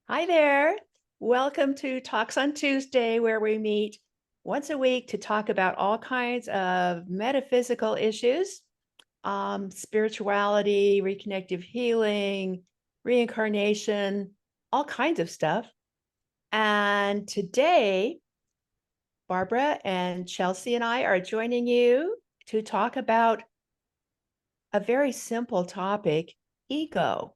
Hi there. Welcome to Talks on Tuesday, where we meet once a week to talk about all kinds of metaphysical issues, spirituality, reconnective healing, reincarnation, all kinds of stuff. And today, Barbara and Chelsea and I are joining you to talk about a very simple topic, ego.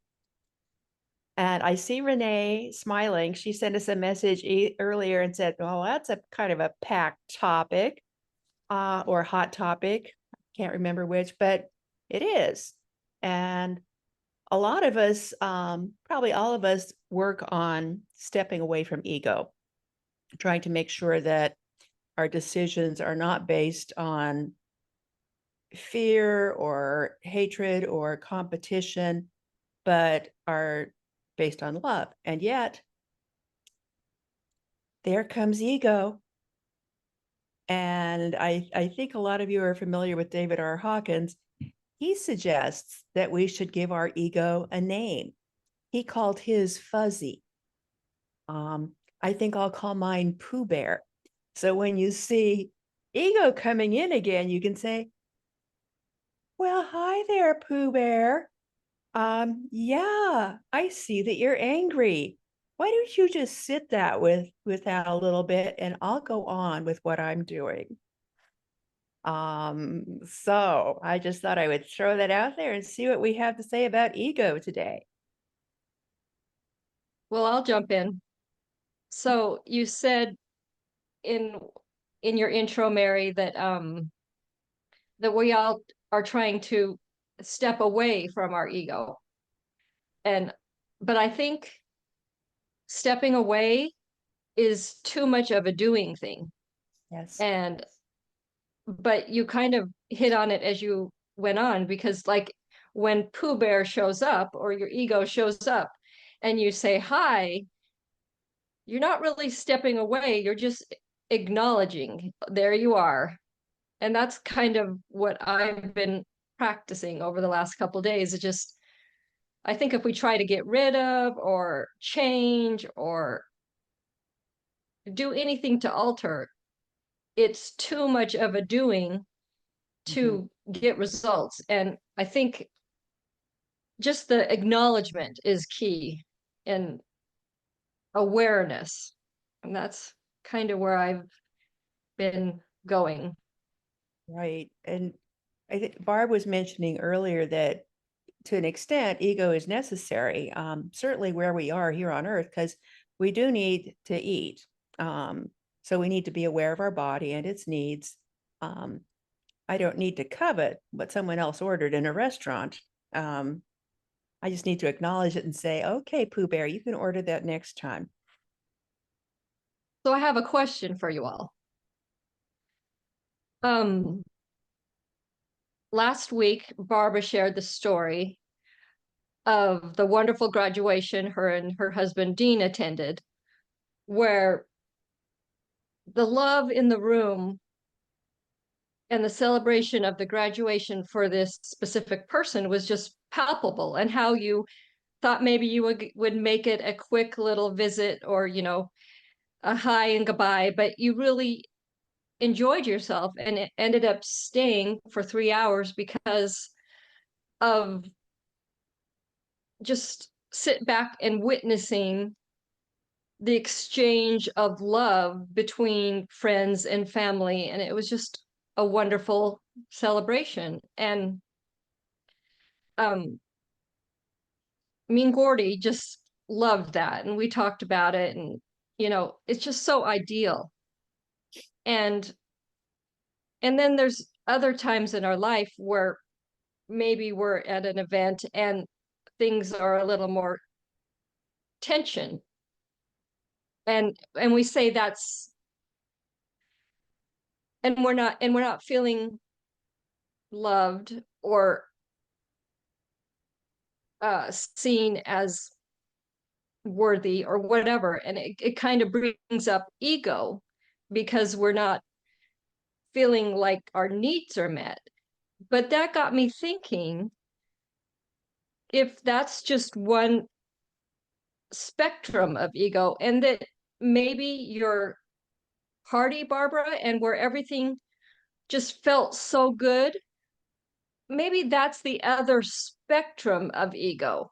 And I see Renee smiling. She sent us a message earlier and said, "Oh, that's a kind of a packed topic or hot topic. Can't remember which, but it is." And a lot of us, probably all of us, work on stepping away from ego, trying to make sure that our decisions are not based on fear or hatred or competition, but are based on love. And yet, there comes ego. And I think a lot of you are familiar with David R. Hawkins. He suggests that we should give our ego a name. He called his Fuzzy. I think I'll call mine Pooh Bear. So when you see ego coming in again, you can say, "Well, hi there, Pooh Bear. Yeah, I see that you're angry. Why don't you just sit with that a little bit and I'll go on with what I'm doing." So I just thought I would throw that out there and see what we have to say about ego today. Well, I'll jump in. So you said in in your intro, Mary, that we all are trying to step away from our ego. And but I think stepping away is too much of a doing thing. Yes. And but you kind of hit on it as you went on, because like when Pooh Bear shows up or your ego shows up and you say hi, you're not really stepping away, you're just acknowledging there you are. And that's kind of what I've been practicing over the last couple of days. It just, I think if we try to get rid of or change or do anything to alter, it's too much of a doing Mhm. to get results. And I think just the acknowledgement is key, and awareness. And that's kind of where I've been going. Right. And I think Barb was mentioning earlier that to an extent, ego is necessary, certainly where we are here on Earth, because we do need to eat. So we need to be aware of our body and its needs. Um, I don't need to covet what someone else ordered in a restaurant. Um, I just need to acknowledge it and say, "Okay, Pooh Bear, you can order that next time." So I have a question for you all. Um, Last week, Barbara shared the story of the wonderful graduation her and her husband Dean attended, where the love in the room and the celebration of the graduation for this specific person was just palpable, and how you thought maybe you would make it a quick little visit, or a hi and goodbye, but you really enjoyed yourself, and it ended up staying for 3 hours because of just sit back and witnessing the exchange of love between friends and family. And it was just a wonderful celebration. And um, me and Gordy just loved that. And we talked about it. And, it's just so ideal. And and then there's other times in our life where maybe we're at an event and things are a little more tension. And we say that's and we're not feeling loved or seen as worthy or whatever, and it kind of brings up ego because we're not feeling like our needs are met. But that got me thinking, if that's just one spectrum of ego, and that maybe your party, Barbara, and where everything just felt so good, maybe that's the other spectrum of ego.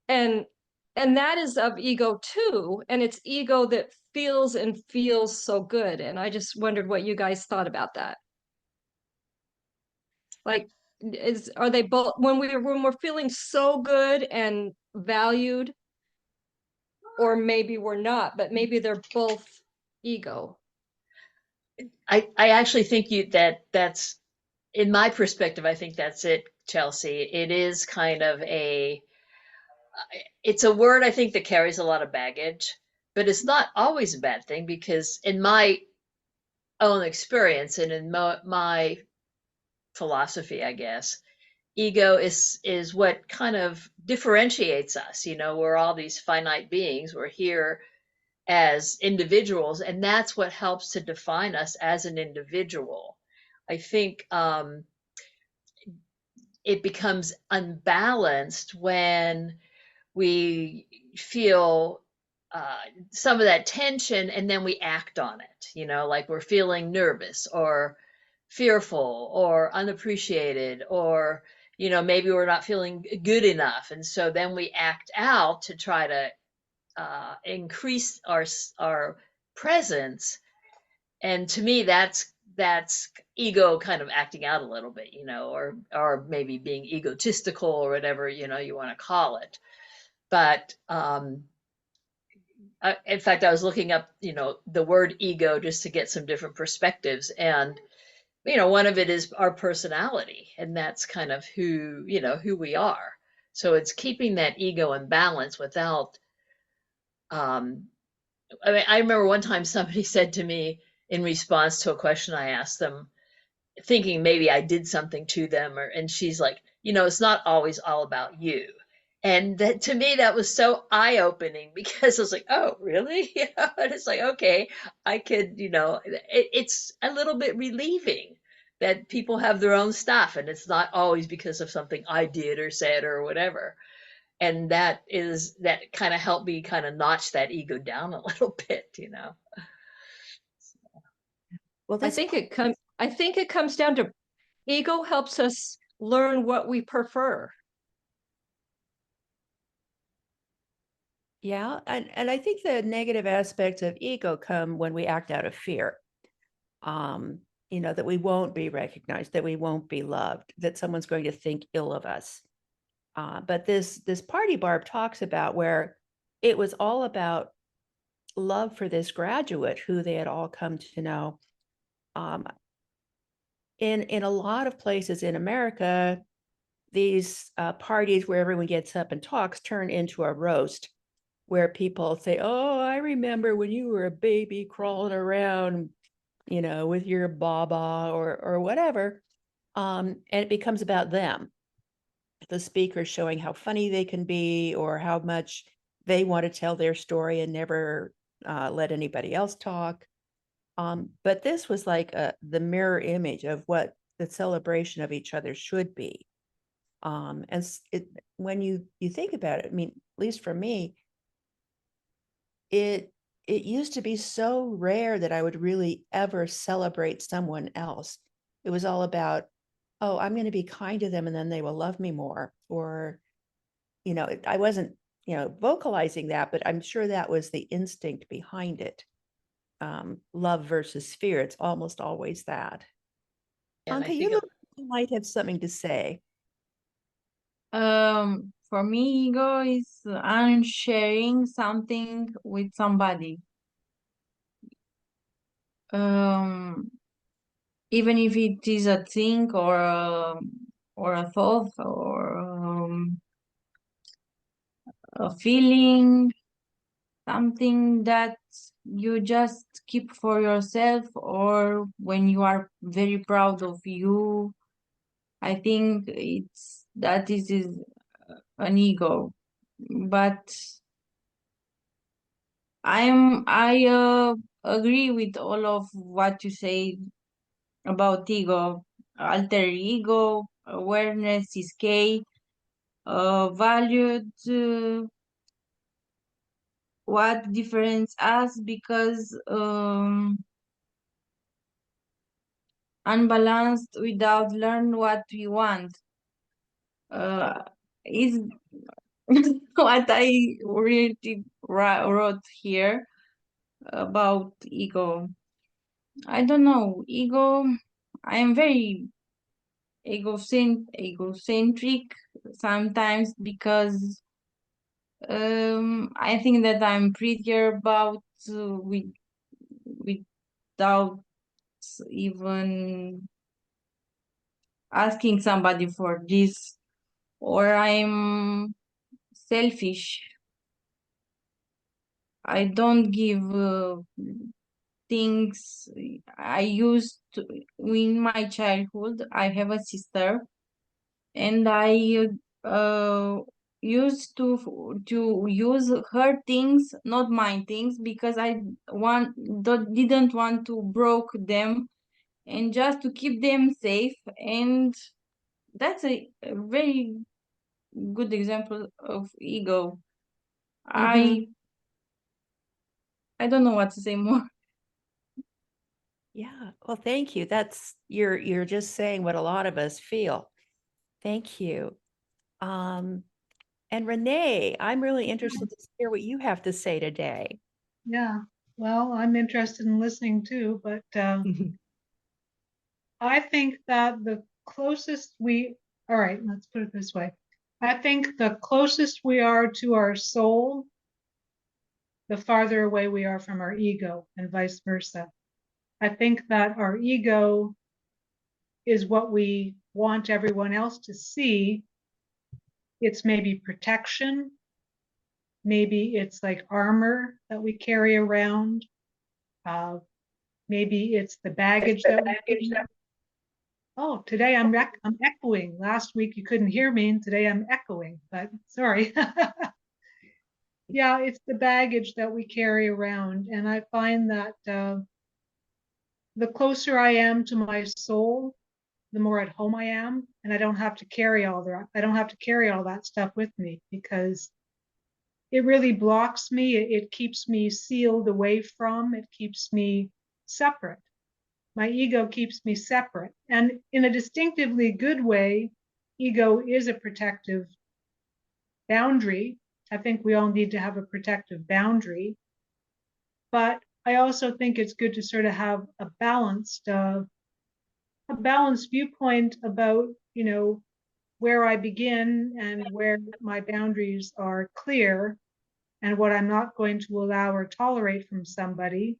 And that is of ego too, and it's ego that feels and feels so good. And I just wondered what you guys thought about that. Like, are they both, when we're feeling so good and valued, or maybe we're not, but maybe they're both ego. I actually think that's in my perspective, I think that's it, Chelsea. It is kind of it's a word I think that carries a lot of baggage, but it's not always a bad thing because in my own experience and in my philosophy, I guess, ego is what kind of differentiates us. You know, we're all these finite beings. We're here as individuals, and that's what helps to define us as an individual. I think it becomes unbalanced when we feel some of that tension and then we act on it, you know, like we're feeling nervous or fearful or unappreciated, or you know, maybe we're not feeling good enough, and so then we act out to try to increase our presence. And to me, that's ego kind of acting out a little bit, you know, or maybe being egotistical or whatever, you know, you want to call it. But in fact, I was looking up, you know, the word ego just to get some different perspectives, and you know, one of it is our personality, and that's kind of who, you know, who we are. So it's keeping that ego in balance without um, I mean, I remember one time somebody said to me in response to a question I asked them, thinking maybe I did something to them, or and she's like, you know, it's not always all about you. And that to me that was so eye-opening because I was like, oh, really? You know, and it's like, okay, I could, you know, it's a little bit relieving that people have their own stuff and it's not always because of something I did or said or whatever. And that kind of helped me kind of notch that ego down a little bit, you know. Well, I this, think it comes down to ego helps us learn what we prefer. yeah, and I think the negative aspects of ego come when we act out of fear. Um, you know, that we won't be recognized, that we won't be loved, that someone's going to think ill of us. But this party Barb talks about where it was all about love for this graduate who they had all come to know. Um, in a lot of places in America, these parties where everyone gets up and talks turn into a roast where people say, "Oh, I remember when you were a baby crawling around, you know, with your baba or whatever," and it becomes about them. The speaker showing how funny they can be or how much they want to tell their story and never let anybody else talk. But this was like the mirror image of what the celebration of each other should be. And when you think about it, I mean, at least for me, it it used to be so rare that I would really ever celebrate someone else. It was all about, oh, I'm going to be kind to them and then they will love me more. Or, you know, I wasn't, you know, vocalizing that, but I'm sure that was the instinct behind it. Love versus fear. It's almost always that. And I Anka, you think look like you might have something to say. For me, ego is I'm sharing something with somebody. Um, Even if it is a thing or a thought or a feeling, something that you just keep for yourself, or when you are very proud of you. I think it's that this is an ego, but I agree with all of what you say about ego. Alter ego, awareness is key, valued what differentiates us, because unbalanced without learn what we want is what I really wrote here about ego. I don't know, ego. I am very egocentric sometimes, because I think that I'm prettier about without even asking somebody for this, or I'm selfish. I don't give things I used to in my childhood. I have a sister, and I used to use her things, not my things, because I didn't want to broke them, and just to keep them safe. And that's a very good example of ego. Mhm. I don't know what to say more. Yeah. Well, thank you. That's you're just saying what a lot of us feel. Thank you. Um, and Renee, I'm really interested to hear what you have to say today. Yeah, well, I'm interested in listening too, but I think that the closest all right, let's put it this way. I think the closest we are to our soul, the farther away we are from our ego, and vice versa. I think that our ego is what we want everyone else to see. It's maybe protection, maybe it's like armor that we carry around. Maybe it's the baggage that we. Oh, today I'm echoing. Last week you couldn't hear me, and today I'm echoing, but sorry. Yeah, it's the baggage that we carry around. And I find that the closer I am to my soul, the more at home I am. And I don't have to carry all that stuff with me, because it really blocks me. It keeps me sealed away from, it keeps me separate. My ego keeps me separate. And in a distinctively good way, ego is a protective boundary. I think we all need to have a protective boundary. But I also think it's good to sort of have a balanced viewpoint about, where I begin and where my boundaries are clear, and what I'm not going to allow or tolerate from somebody.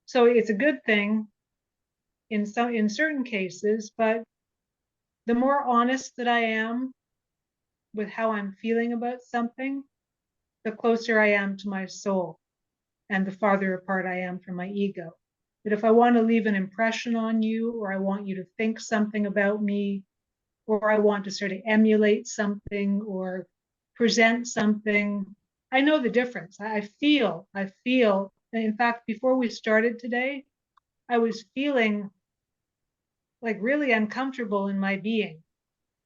So it's a good thing in certain cases, but the more honest that I am with how I'm feeling about something, the closer I am to my soul, and the farther apart I am from my ego. That if I want to leave an impression on you, or I want you to think something about me, or I want to sort of emulate something or present something, I know the difference. I feel. In fact, before we started today, I was feeling like really uncomfortable in my being,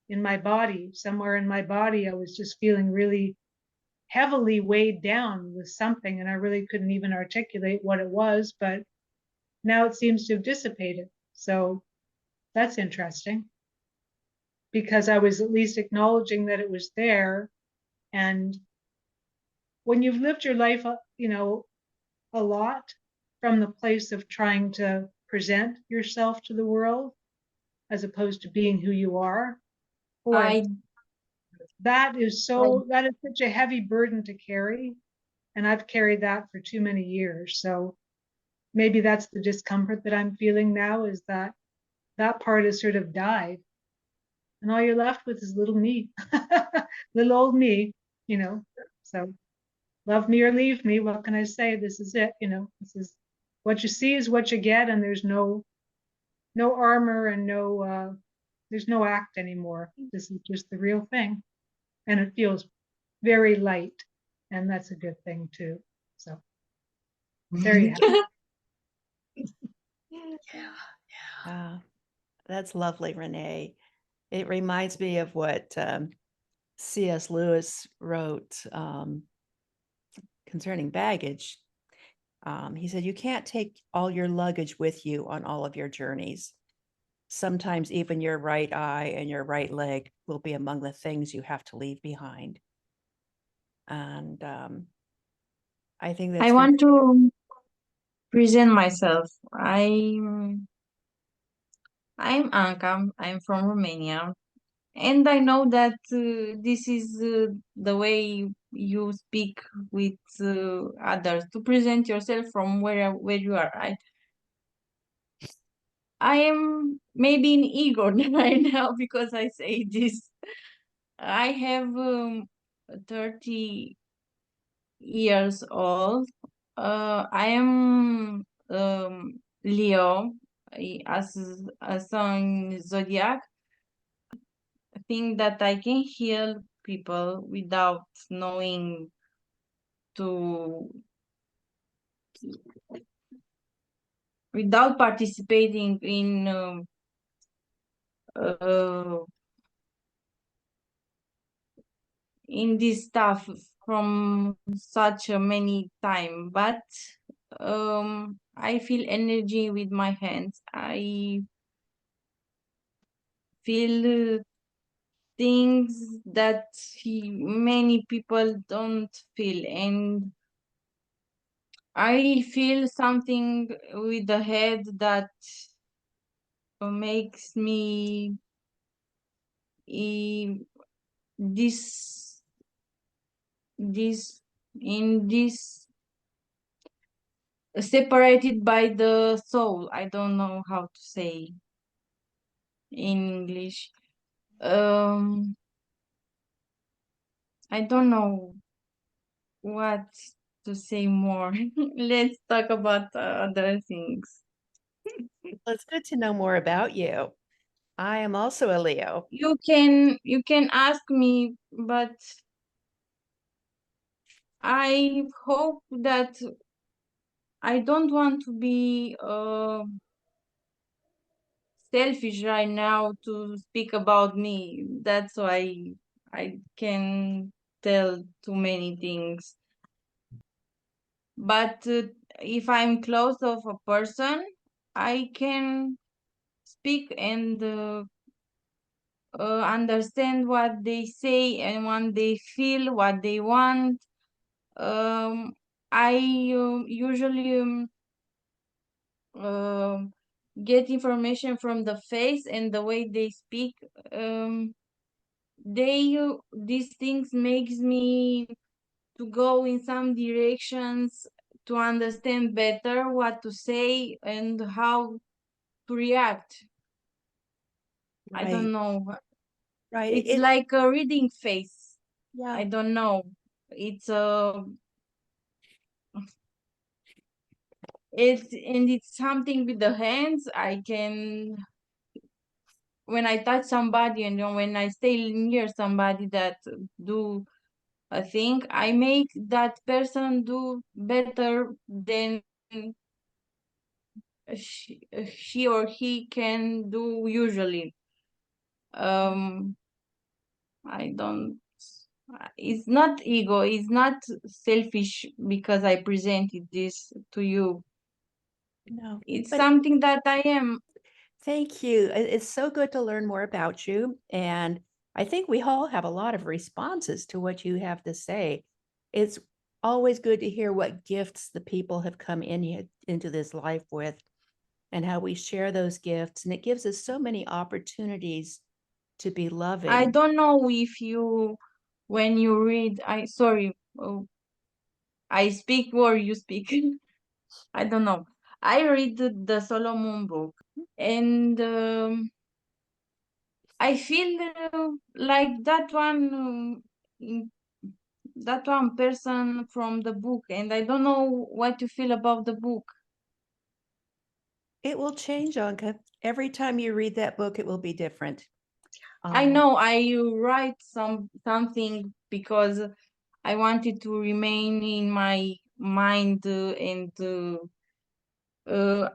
in my body. Somewhere in my body, I was just feeling really heavily weighed down with something, and I really couldn't even articulate what it was, but now it seems to have dissipated. So that's interesting, because I was at least acknowledging that it was there. And when you've lived your life, a lot from the place of trying to present yourself to the world as opposed to being who you are, boy, I that is such a heavy burden to carry. And I've carried that for too many years. So maybe that's the discomfort that I'm feeling now, is that that part has sort of died. And all you're left with is little me, little old me, you know. So love me or leave me. What can I say? This is it, this is what you see is what you get. And there's no armor, and there's no act anymore. This is just the real thing. And it feels very light. And that's a good thing too. So there you have it. Yeah. That's lovely, Renee. It reminds me of what C.S. Lewis wrote concerning baggage. He said, you can't take all your luggage with you on all of your journeys. Sometimes even your right eye and your right leg will be among the things you have to leave behind. And I think I that's want to present myself. I'm Anca. I'm from Romania, and I know that this is the way you speak with others to present yourself from where you are. I am maybe in ego right now because I say this. I have 30 years old. I am Leo as a sign zodiac. I think that I can heal people without knowing to, without participating uh, in this stuff from such a many time. But I feel energy with my hands. I feel things that many people don't feel, and I feel something with the head that makes me eh, this this in this separated by the soul. I don't know how to say in English. um I don't know what to say more. Let's talk about other things. well, it's good to know more about you. I am also a Leo. You can ask me, but I hope that I don't want to be selfish right now to speak about me. That's why I can tell too many things. But if I'm close of a person, I can speak and understand what they say and what they feel, what they want. Um, I usually um, get information from the face and the way they speak. Um, these things makes me to go in some directions to understand better what to say and how to react. I Right, don't know. right. It's like a reading face. Yeah, I don't know. It's it's something with the hands. I can, when I touch somebody and then when I stay near somebody that do a thing, I make that person do better than she or he can do usually. Um, I don't. It's not ego. It's not selfish because I presented this to you. no, It's but something that I am. thank you. It's so good to learn more about you. And I think we all have a lot of responses to what you have to say. It's always good to hear what gifts the people have come into this life with and how we share those gifts. And it gives us so many opportunities to be I loving. don't know if you, when you read, I sorry, I speak or you speak. I don't know. I read the Solomon book, and I feel like in- that one person from the book, and I don't know what you feel about the book. It will change, Anka. Every time you read that book, it will be different. I Um, know I write something because I wanted to remain in my mind, and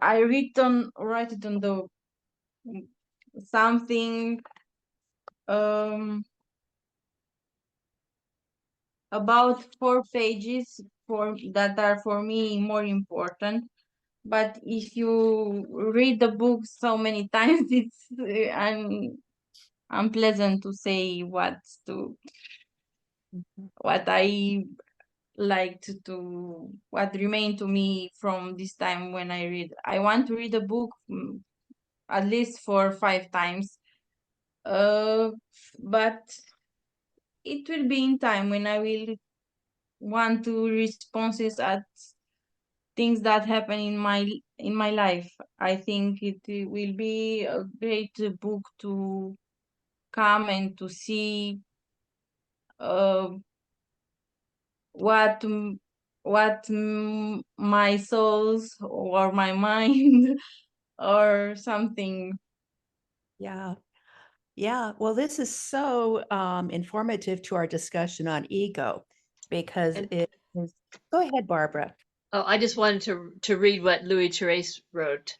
I write it on the something. Um, about 4 pages that are for me more important. But if you read the book so many times, it's unpleasant to say what I liked to what remained to me from this time when I read. I want to read a book at least for 5 times. But it will be in time when I will want to responses at things that happen in my life. I think it will be a great book to come and to see uh, what my souls or my mind or something. Yeah. Yeah. Well, this is so informative to our discussion on ego because And- it is. Go ahead, Barbara. Oh, I just wanted to read what Louis Therese wrote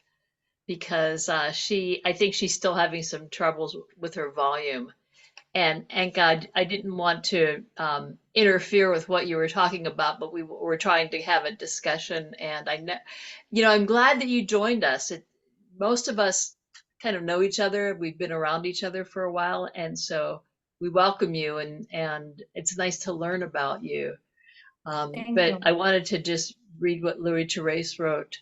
because I think she's still having some troubles with her volume. And God, I didn't want to interfere with what you were talking about, but we were trying to have a discussion. And I know, I'm glad that you joined us. Most of us kind of know each other. We've been around each other for a while, and so we welcome you. And it's nice to learn about you. Thank But you. I wanted to just read what Louis Therese wrote,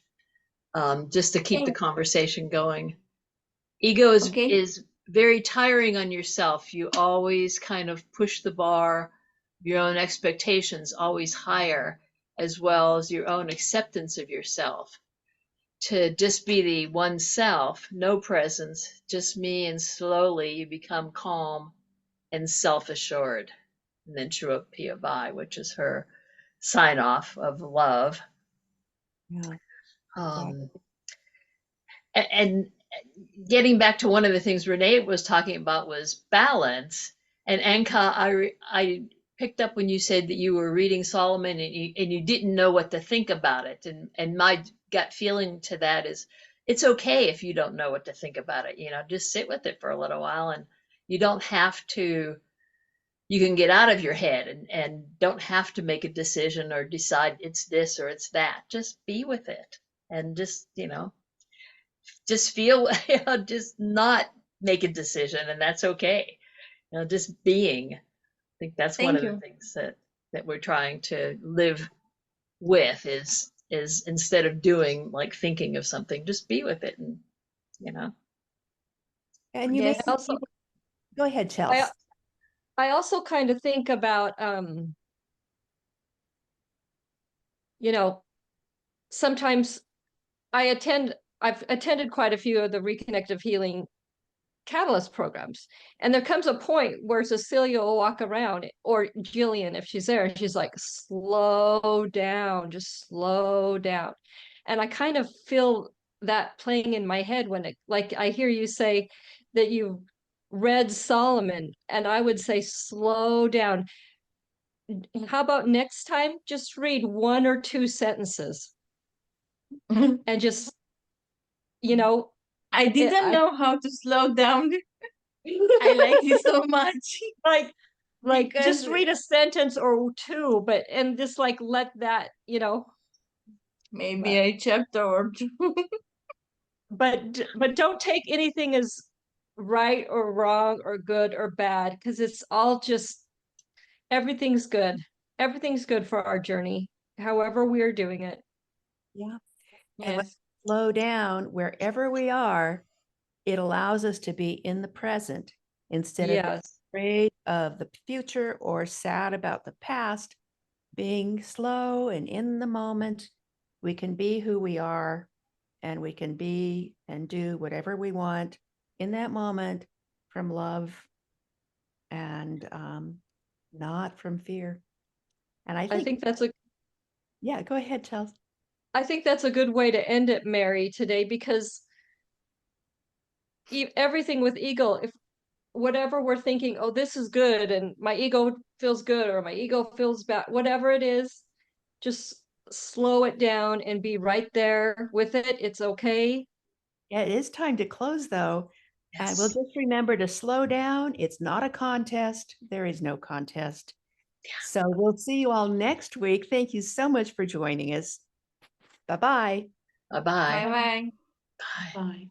just to keep the Okay. conversation going. Ego Okay. is very tiring on yourself. You always kind of push the bar, your own expectations always higher, as well as your own acceptance of yourself. To just be the one self, no presence, just me, and slowly you become calm and self-assured. And then she wrote Pia Bai, which is her sign off of love. Yeah. Um, and getting back to one of the things Renee was talking about was balance. And Anka, I picked up when you said that you were reading Solomon and you didn't know what to think about it. And my gut feeling to that is it's okay if you don't know what to think about it. Just sit with it for a little while, and you don't have to. You can get out of your head and don't have to make a decision or decide it's this or it's that. Just be with it and just feel, just not make a decision, and that's okay. Just being. I think that's one Thank of the you. things that we're trying to live with is instead of doing like thinking of something, just be with it, and you know. And you Yes. may Also, go ahead, I Chelsea. I also kind of think about you know, sometimes I've attended quite a few of the reconnective healing catalyst programs. And there comes a point where Cecilia will walk around, or Jillian, if she's there, and she's like, slow down, just slow down. And I kind of feel that playing in my head when like I hear you say that you read Solomon, and I would say, slow down. How about next time, just read 1 or 2 sentences and just, you know, I didn't I know how to slow down. I like it so much like because just read a sentence or two, and just like let that, maybe but a chapter or two. but don't take anything as right or wrong or good or bad, because it's all just everything's good. Everything's good for our journey, however we're doing it. Yeah. And when Yes. we slow down wherever we are, it allows us to be in the present instead of Yes. afraid of the future or sad about the past. Being slow and in the moment, we can be who we are, and we can be and do whatever we want in that moment from love and not from fear. And I I think, think that's a yeah, go ahead, Chelsea. I think that's a good way to end it, Mary, today, because everything with ego, if whatever we're thinking, oh, this is good, and my ego feels good, or my ego feels bad, whatever it is, just slow it down and be right there with it. It's okay. Yeah, it is time to close though. And we'll Yes. just remember to slow down. It's not a contest. There is no contest. So we'll see you all next week. Thank you so much for joining us. Bye-bye. Bye-bye. Bye bye. Bye. Bye.